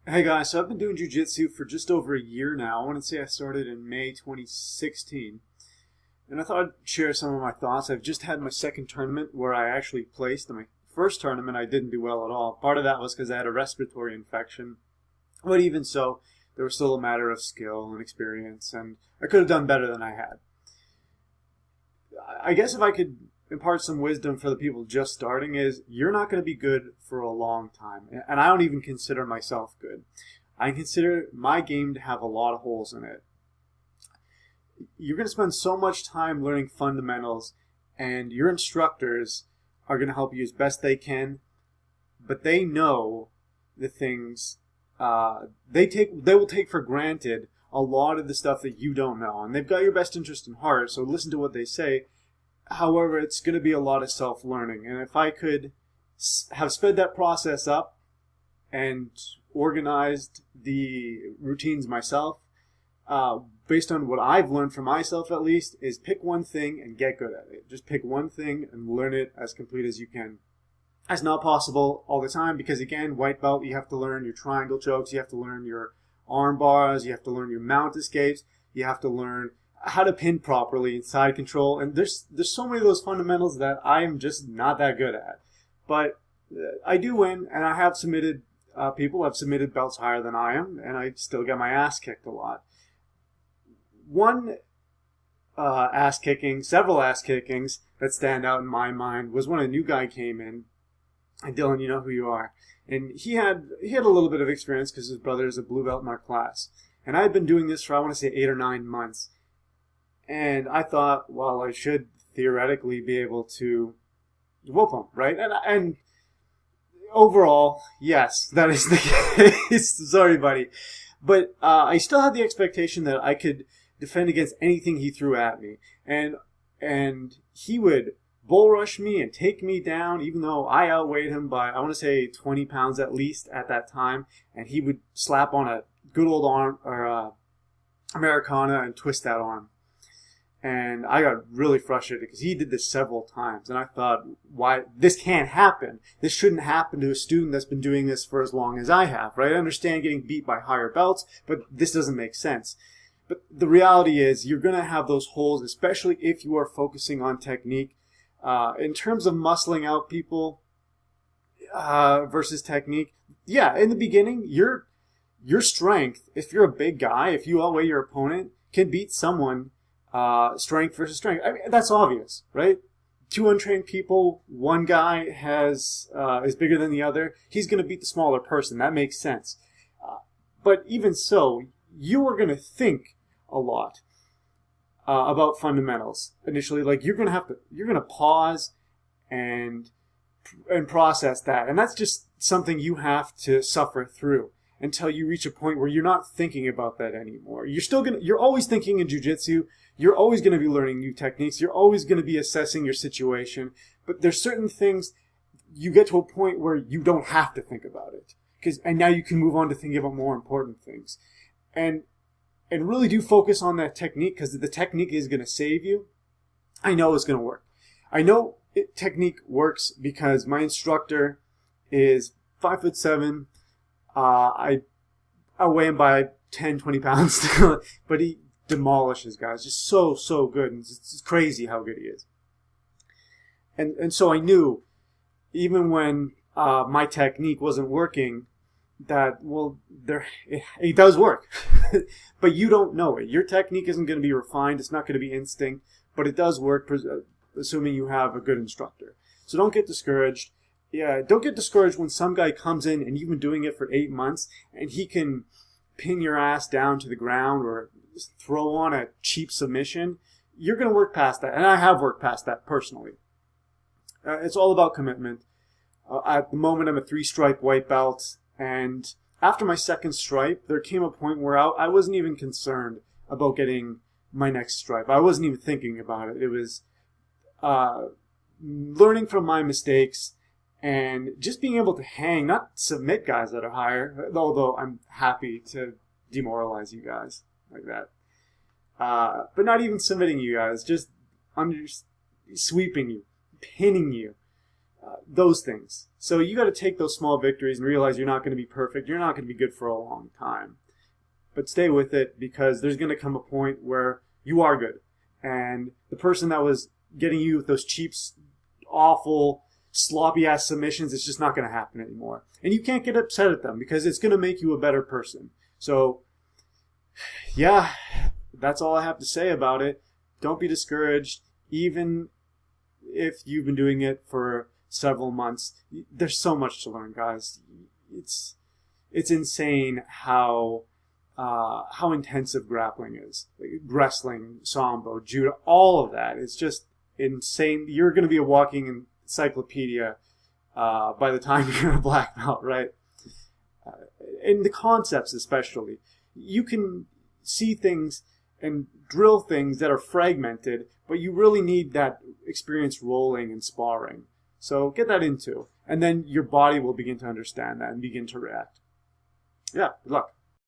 Hey guys, so I've been doing Jiujitsu for just over a year now. I want to say I started in May 2016. And I thought I'd share some of my thoughts. I've just had my second tournament where I actually placed. In my first tournament, I didn't do well at all. Part of that was because I had a respiratory infection. But even so, there was still a matter of skill and experience, and I could have done better than I had. I guess if I could impart some wisdom for the people just starting is you're not going to be good for a long time. And I don't even consider myself good. I consider my game to have a lot of holes in it. You're going to spend so much time learning fundamentals, and your instructors are going to help you as best they can, but they know the things they will take for granted a lot of the stuff that you don't know, and they've got your best interest in heart, so listen to what they say. However, it's going to be a lot of self-learning. And if I could have sped that process up and organized the routines myself, based on what I've learned for myself at least, is pick one thing and get good at it. Just pick one thing and learn it as complete as you can. That's not possible all the time because, again, white belt, you have to learn your triangle chokes, you have to learn your arm bars, you have to learn your mount escapes, you have to learn how to pin properly and side control, and there's so many of those fundamentals that I'm just not that good at. But I do win, and I have submitted people have submitted belts higher than I am, and I still get my ass kicked a lot. One several ass kickings that stand out in my mind was when a new guy came in, and Dylan, you know who you are, and he had a little bit of experience because his brother is a blue belt in our class, and I had been doing this for I want to say 8 or 9 months. And I thought, well, I should theoretically be able to whoop him, right? And overall, yes, that is the case. Sorry, buddy. But I still had the expectation that I could defend against anything he threw at me. And he would bull rush me and take me down, even though I outweighed him by, I want to say, 20 pounds at least at that time. And he would slap on a good old arm, or Americana, and twist that arm. And I got really frustrated because he did this several times. And I thought, why, this can't happen. This shouldn't happen to a student that's been doing this for as long as I have, right? I understand getting beat by higher belts, but this doesn't make sense. But the reality is you're going to have those holes, especially if you are focusing on technique. In terms of muscling out people versus technique, yeah, in the beginning, your strength, if you're a big guy, if you outweigh your opponent, can beat someone strength versus strength. I mean, that's obvious, right? 2 untrained people, one guy is bigger than the other. He's going to beat the smaller person. That makes sense. But even so, you are going to think a lot about fundamentals initially. Like you're going to pause and process that, and that's just something you have to suffer through until you reach a point where you're not thinking about that anymore. You're always thinking in jiu-jitsu. You're always going to be learning new techniques. You're always going to be assessing your situation. But there's certain things you get to a point where you don't have to think about it. And now you can move on to thinking about more important things. And really do focus on that technique because the technique is going to save you. I know it's going to work. I know technique works because my instructor is 5'7". I weigh him by 10, 20 pounds, but he demolishes guys. Just so good. And it's crazy how good he is. And so I knew, even when my technique wasn't working, that, well, it does work. But you don't know it. Your technique isn't going to be refined. It's not going to be instinct. But it does work, assuming you have a good instructor. So don't get discouraged. Yeah, don't get discouraged when some guy comes in and you've been doing it for 8 months and he can pin your ass down to the ground or throw on a cheap submission. You're going to work past that. And I have worked past that personally. It's all about commitment. At the moment, I'm a 3-stripe white belt. And after my second stripe, there came a point where I wasn't even concerned about getting my next stripe. I wasn't even thinking about it. It was learning from my mistakes and just being able to hang, not submit guys that are higher, although I'm happy to demoralize you guys like that. But not even submitting you guys, just sweeping you, pinning you. those things. So you got to take those small victories and realize you're not going to be perfect. You're not going to be good for a long time. But stay with it, because there's going to come a point where you are good. And the person that was getting you with those cheap, awful, sloppy-ass submissions, it's just not going to happen anymore. And you can't get upset at them, because it's going to make you a better person. So, yeah, that's all I have to say about it. Don't be discouraged. Even if you've been doing it for several months, there's so much to learn, guys. It's insane how intensive grappling is. Like wrestling, sambo, judo, all of that. It's just insane. You're going to be a walking encyclopedia by the time you're a black belt, right? And the concepts especially. You can see things and drill things that are fragmented, but you really need that experience rolling and sparring. So get that into, and then your body will begin to understand that and begin to react. Yeah, good luck.